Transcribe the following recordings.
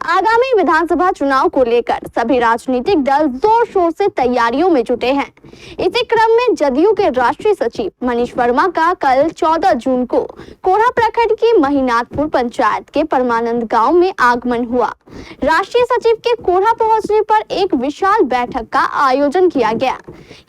आगामी विधानसभा चुनाव को लेकर सभी राजनीतिक दल जोर शोर से तैयारियों में जुटे हैं। इसी क्रम में जदयू के राष्ट्रीय सचिव मनीष वर्मा का कल 14 जून को कोढ़ा प्रखंड की महीनाथपुर पंचायत के परमानंद गांव में आगमन हुआ। राष्ट्रीय सचिव के कोढ़ा पहुंचने पर एक विशाल बैठक का आयोजन किया गया।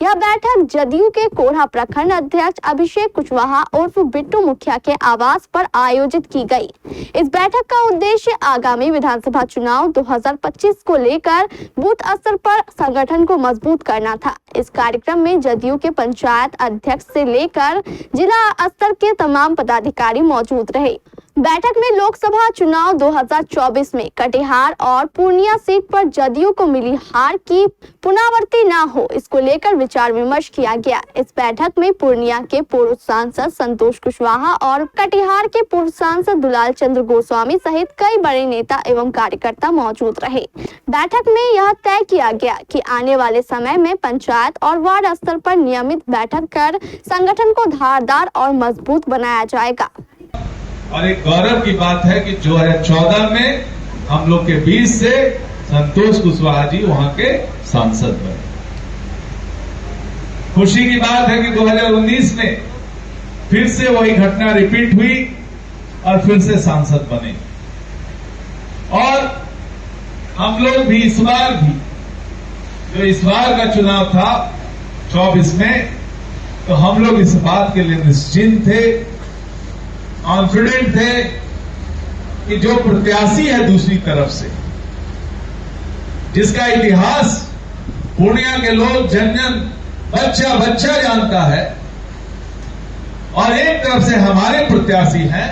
यह बैठक जदयू के कोढ़ा प्रखंड अध्यक्ष अभिषेक कुशवाहा उर्फ बिट्टू मुखिया के आवास पर आयोजित की गई। इस बैठक का उद्देश्य आगामी विधानसभा चुनाव 2025 को लेकर बूथ स्तर पर संगठन को मजबूत करना था। इस कार्यक्रम में जदयू के पंचायत अध्यक्ष से लेकर जिला स्तर के तमाम पदाधिकारी मौजूद रहे। बैठक में लोकसभा चुनाव 2024 में कटिहार और पूर्णिया सीट पर जदयू को मिली हार की पुनरावृत्ति न हो, इसको लेकर विचार विमर्श किया गया। इस बैठक में पूर्णिया के पूर्व सांसद संतोष कुशवाहा और कटिहार के पूर्व सांसद दुलाल चंद्र गोस्वामी सहित कई बड़े नेता एवं कार्यकर्ता मौजूद रहे। बैठक में यह तय किया गया कि आने वाले समय में पंचायत और वार्ड स्तर पर नियमित बैठक कर संगठन को धारदार और मजबूत बनाया जाएगा। और एक गौरव की बात है कि 2014 में हम लोग के बीच से संतोष कुशवाहा जी वहां के सांसद बने। खुशी की बात है कि 2019 में फिर से वही घटना रिपीट हुई और फिर से सांसद बने। और हम लोग भी इस बार भी, जो इस बार का चुनाव था 24 में, तो हम लोग इस बात के लिए निश्चिंत थे, कॉन्फिडेंट थे कि जो प्रत्याशी है दूसरी तरफ से, जिसका इतिहास पूर्णिया के लोग जन जन बच्चा बच्चा जानता है, और एक तरफ से हमारे प्रत्याशी हैं,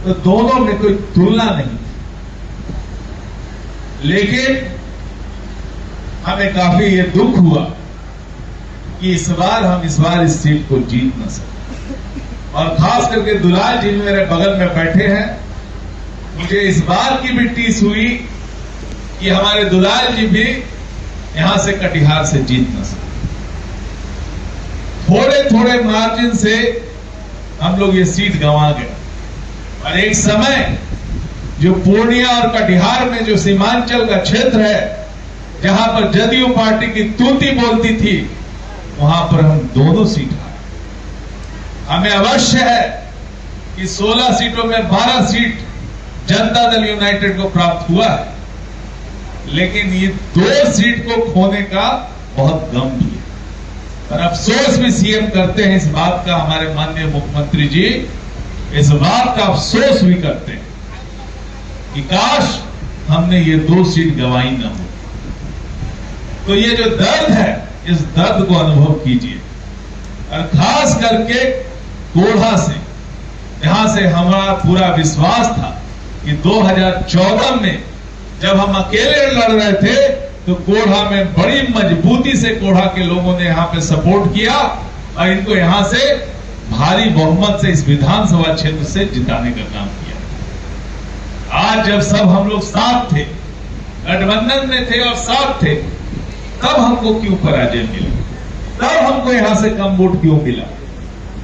तो दोनों में कोई तुलना नहीं। लेकिन हमें काफी ये दुख हुआ कि इस बार इस सीट को जीत न सके। और खास करके दुलाल जी मेरे बगल में बैठे हैं, मुझे इस बात की भी टीस हुई कि हमारे दुलाल जी भी यहां से कटिहार से जीत न सके। थोड़े थोड़े मार्जिन से हम लोग ये सीट गंवा गए। और एक समय जो पूर्णिया और कटिहार में जो सीमांचल का क्षेत्र है, जहां पर जदयू पार्टी की तूती बोलती थी, वहां पर हम दोनों सीट हारे। हमें अवश्य है कि 16 सीटों में 12 सीट जनता दल यूनाइटेड को प्राप्त हुआ है, लेकिन ये 2 सीट को खोने का बहुत गम भी है। और अफसोस भी सीएम करते हैं इस बात का, हमारे माननीय मुख्यमंत्री जी इस बात का अफसोस भी करते हैं कि काश हमने ये 2 सीट गंवाई न हो। तो ये जो दर्द है, इस दर्द को अनुभव कीजिए। और खास करके कोढ़ा से, यहां से हमारा पूरा विश्वास था कि 2014 में जब हम अकेले लड़ रहे थे, तो कोढ़ा में बड़ी मजबूती से कोढ़ा के लोगों ने यहां पे सपोर्ट किया और इनको यहां से भारी बहुमत से इस विधानसभा क्षेत्र से जिताने का काम किया। आज जब सब हम लोग साथ थे, गठबंधन में थे और साथ थे, तब हमको क्यों पराजय मिली, तब हमको यहां से कम वोट क्यों मिला,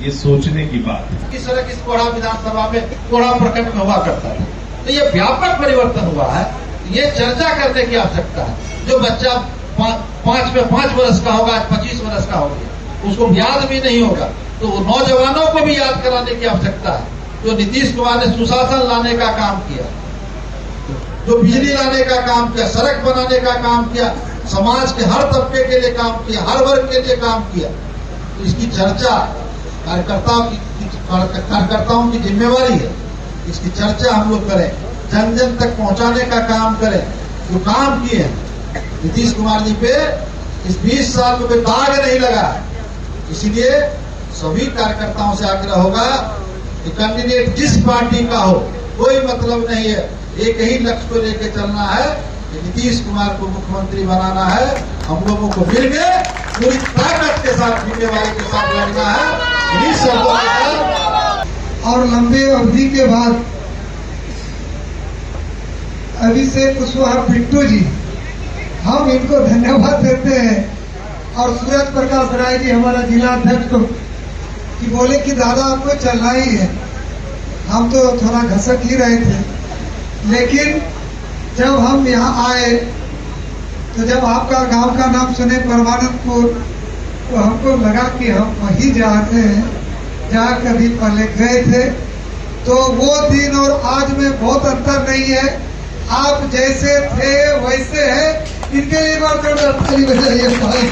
ये सोचने की बात है। इस तरह की कोढ़ा विधानसभा में कोढ़ा प्रखंड में हुआ करता है, तो ये व्यापक परिवर्तन हुआ है। ये चर्चा करने की आवश्यकता है। जो बच्चा 5 वर्ष का होगा, आज 25 वर्ष का हो गया, उसको याद भी नहीं होगा, तो नौजवानों को भी याद कराने की आवश्यकता है। जो नीतीश कुमार ने सुशासन लाने का काम किया, जो बिजली लाने का काम किया, सड़क बनाने का काम किया, समाज के हर तबके के लिए काम किया, हर वर्ग के लिए काम किया, तो इसकी चर्चा कार्यकर्ताओं की जिम्मेवारी है। इसकी चर्चा हम लोग करें, जन जन तक पहुंचाने का काम करें। जो काम किए नीतीश कुमार जी पे इस 20 साल में कोई दाग नहीं लगा। इसीलिए सभी कार्यकर्ताओं से आग्रह होगा कि कैंडिडेट जिस पार्टी का हो, कोई मतलब नहीं है, एक ही लक्ष्य को लेकर चलना है कि नीतीश कुमार को मुख्यमंत्री बनाना है। हम लोगों को मिलकर पूरी ताकत के साथ, जिम्मेवारी के साथ लड़ना है। और लंबे अवधि के बाद अभिषेक कुशवाहा बिट्टू जी, हम इनको धन्यवाद देते हैं। और सूरज प्रकाश राय जी हमारा जिला अध्यक्ष को कि बोले कि दादा आपको चलना ही है। हम तो थोड़ा घसक ही रहे थे, लेकिन जब हम यहाँ आए तो जब आपका गांव का नाम सुने परमानंदपुर, तो हमको लगा कि हम वहीं जाते हैं जहाँ कभी पहले गए थे। तो वो दिन और आज में बहुत अंतर नहीं है, आप जैसे थे वैसे हैं। इनके लिए बात जोरदार ताली बजाइए भाई।